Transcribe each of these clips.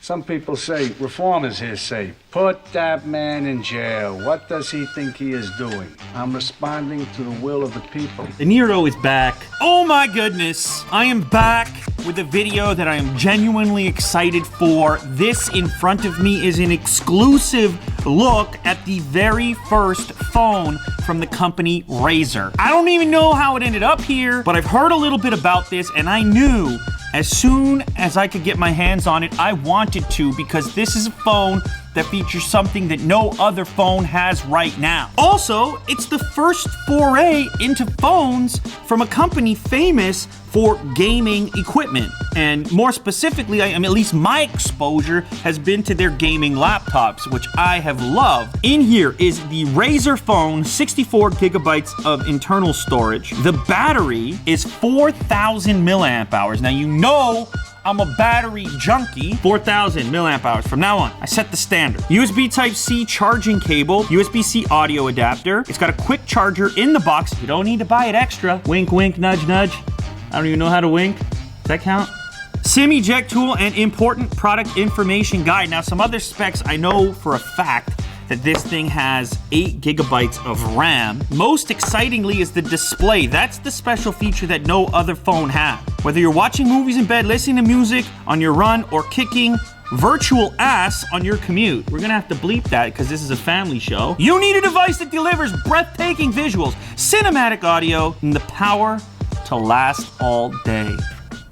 Some people say, reformers here say, put that man in jail. What does he think he is doing? I'm responding to the will of the people. The Nero is back. Oh my goodness. I am back with a video that I am genuinely excited for. This in front of me is an exclusive look at the very first phone from the company Razer. I don't even know how it ended up here, but I've heard a little bit about this and I knew as soon as I could get my hands on it, I wanted to, because this is a phone that features something that no other phone has right now. Also, it's the first foray into phones from a company famous for gaming equipment. And more specifically, at least my exposure has been to their gaming laptops, which I have loved. In here is the Razer Phone, 64 gigabytes of internal storage. The battery is 4,000 milliamp hours. Now, you know I'm a battery junkie. 4,000 milliamp hours from now on. I set the standard. USB Type-C charging cable, USB-C audio adapter. It's got a quick charger in the box. You don't need to buy it extra. Wink, wink, nudge, nudge. I don't even know how to wink. Does that count? SIM eject tool and important product information guide. Now, some other specs I know for a fact that this thing has 8 gigabytes of RAM. Most excitingly is the display. That's the special feature that no other phone has. Whether you're watching movies in bed, listening to music on your run, or kicking virtual ass on your commute. We're gonna have to bleep that because this is a family show. You need a device that delivers breathtaking visuals, cinematic audio, and the power to last all day.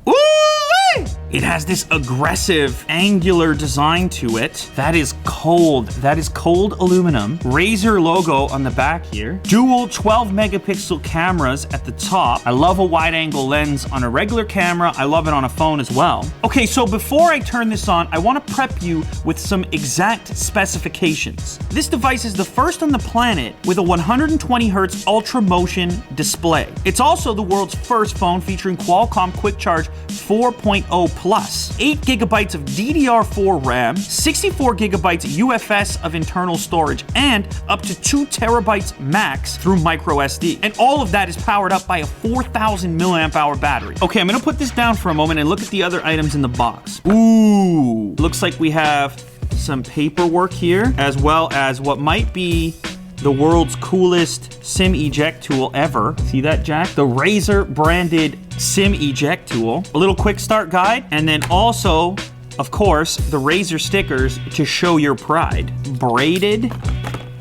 Ooh-wee! It has this aggressive, angular design to it. That is cold. That is cold aluminum. Razer logo on the back here. Dual 12 megapixel cameras at the top. I love a wide angle lens on a regular camera. I love it on a phone as well. Okay, so before I turn this on, I want to prep you with some exact specifications. This device is the first on the planet with a 120 Hz ultra motion display. It's also the world's first phone featuring Qualcomm Quick Charge 4.0 Plus, 8 gigabytes of DDR4 RAM, 64 gigabytes UFS of internal storage, and up to 2 terabytes max through micro SD. And all of that is powered up by a 4,000 milliamp hour battery. Okay, I'm gonna put this down for a moment and look at the other items in the box. Ooh, looks like we have some paperwork here, as well as what might be the world's coolest SIM eject tool ever. See that, Jack? The Razer branded SIM eject tool. A little quick start guide, and then also, of course, the Razer stickers to show your pride. Braided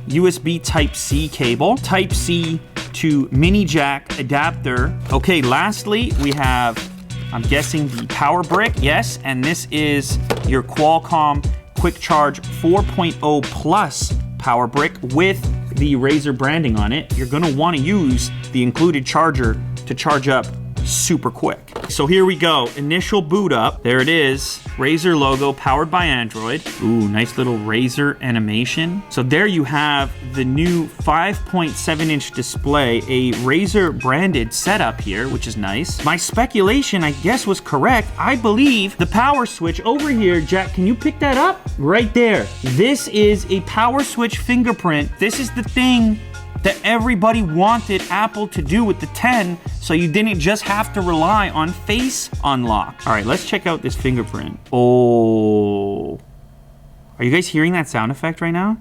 USB Type-C cable, Type-C to mini jack adapter. Okay, lastly, we have, I'm guessing, the power brick. Yes, and this is your Qualcomm Quick Charge 4.0 Plus power brick with the Razer branding on it. You're gonna wanna use the included charger to charge up super quick. So here we go, initial boot up. There it is, Razer logo powered by Android. Ooh, nice little Razer animation. So there you have the new 5.7-inch display, a Razer branded setup here, which is nice. My speculation, I guess, was correct. I believe the power switch over here, Jack, can you pick that up? Right there. This is a power switch fingerprint. This is the thing that everybody wanted Apple to do with the 10, so you didn't just have to rely on face unlock. All right, let's check out this fingerprint. Oh. Are you guys hearing that sound effect right now?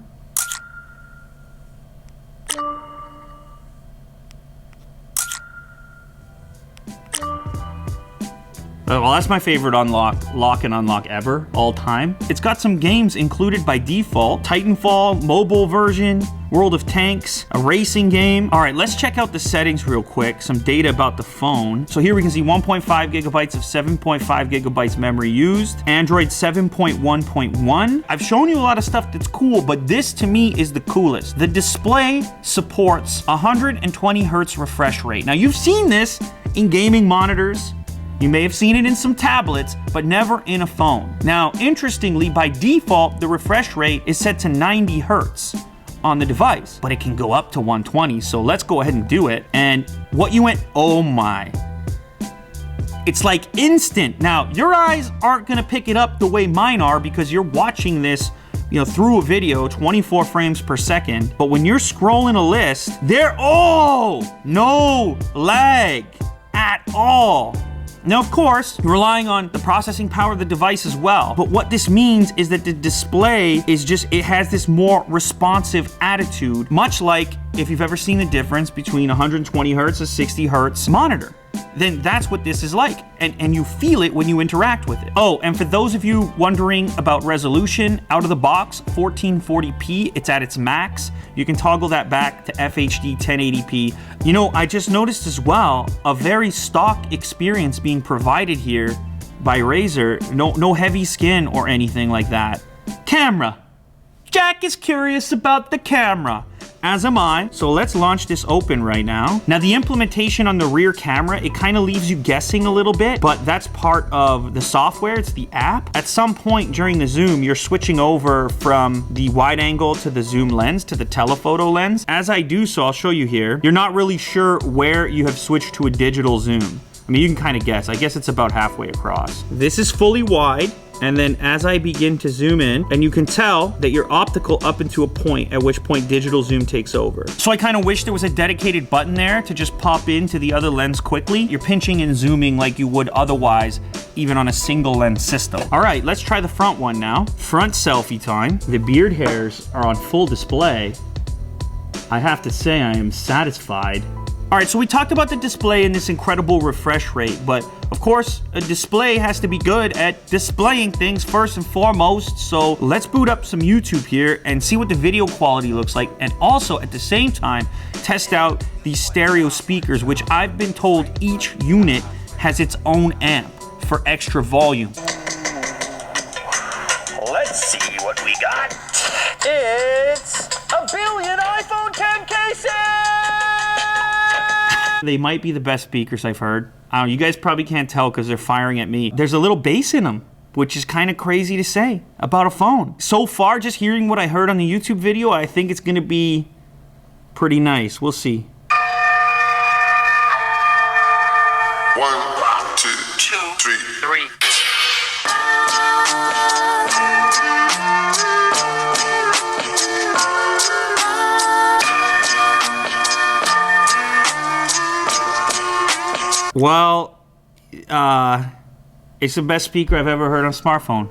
Well, that's my favorite lock and unlock ever, all time. It's got some games included by default. Titanfall, mobile version, World of Tanks, a racing game. All right, let's check out the settings real quick. Some data about the phone. So here we can see 1.5 gigabytes of 7.5 gigabytes memory used. Android 7.1.1. I've shown you a lot of stuff that's cool, but this to me is the coolest. The display supports 120 Hertz refresh rate. Now you've seen this in gaming monitors. You may have seen it in some tablets, but never in a phone. Now, interestingly, by default, the refresh rate is set to 90 Hertz on the device, but it can go up to 120, so let's go ahead and do it. And what you went, oh my. It's like instant. Now, your eyes aren't gonna pick it up the way mine are because you're watching this, through a video, 24 frames per second, but when you're scrolling a list, no lag at all. Now, of course, you're relying on the processing power of the device as well. But what this means is that the display is just, it has this more responsive attitude, much like if you've ever seen the difference between 120 hertz and 60 hertz monitor. Then that's what this is like, and you feel it when you interact with it. Oh, and for those of you wondering about resolution, out of the box, 1440p, it's at its max. You can toggle that back to FHD 1080p. You know, I just noticed as well, a very stock experience being provided here by Razer. No heavy skin or anything like that. Camera. Jack is curious about the camera. As am I. So let's launch this open right now. Now the implementation on the rear camera, it kind of leaves you guessing a little bit, but that's part of the software, it's the app. At some point during the zoom, you're switching over from the wide angle to the zoom lens to the telephoto lens. As I do so, I'll show you here. You're not really sure where you have switched to a digital zoom. I mean, you can kind of guess. I guess it's about halfway across. This is fully wide. And then as I begin to zoom in, and you can tell that you're optical up into a point, at which point digital zoom takes over. So I kind of wish there was a dedicated button there to just pop into the other lens quickly. You're pinching and zooming like you would otherwise, even on a single lens system. All right, let's try the front one now. Front selfie time. The beard hairs are on full display. I have to say I am satisfied. All right, so we talked about the display and this incredible refresh rate, but of course, a display has to be good at displaying things first and foremost. So let's boot up some YouTube here and see what the video quality looks like. And also at the same time, test out these stereo speakers, which I've been told each unit has its own amp for extra volume. Let's see what we got. It's a billion iPhone 10 cases! They might be the best speakers I've heard. I don't know, you guys probably can't tell because they're firing at me. There's a little bass in them, which is kind of crazy to say about a phone. So far, just hearing what I heard on the YouTube video, I think it's gonna be pretty nice. We'll see. 1, 2, 3. Well, it's the best speaker I've ever heard on a smartphone.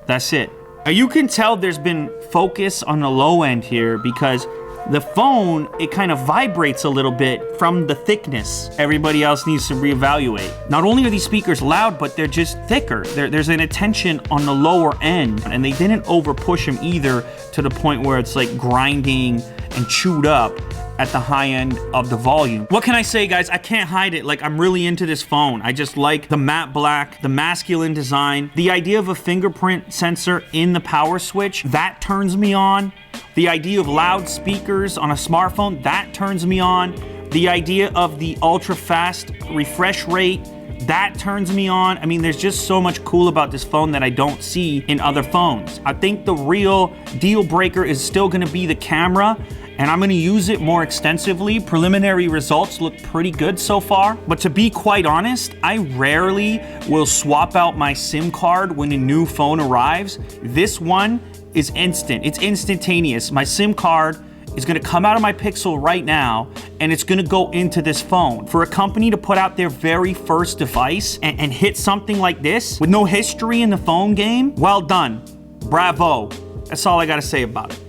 That's it. You can tell there's been focus on the low end here because the phone, it kind of vibrates a little bit from the thickness. Everybody else needs to reevaluate. Not only are these speakers loud, but they're just thicker. There's an attention on the lower end, and they didn't over push them either to the point where it's like grinding and chewed up at the high end of the volume. What can I say, guys? I can't hide it. Like, I'm really into this phone. I just like the matte black, the masculine design. The idea of a fingerprint sensor in the power switch, that turns me on. The idea of loud speakers on a smartphone, that turns me on. The idea of the ultra fast refresh rate, that turns me on. I mean, there's just so much cool about this phone that I don't see in other phones. I think the real deal breaker is still gonna be the camera, and I'm gonna use it more extensively. Preliminary results look pretty good so far. But to be quite honest, I rarely will swap out my SIM card when a new phone arrives. This one is instant, it's instantaneous. My SIM card is gonna come out of my Pixel right now, and it's gonna go into this phone. For a company to put out their very first device and hit something like this with no history in the phone game, well done, bravo. That's all I gotta say about it.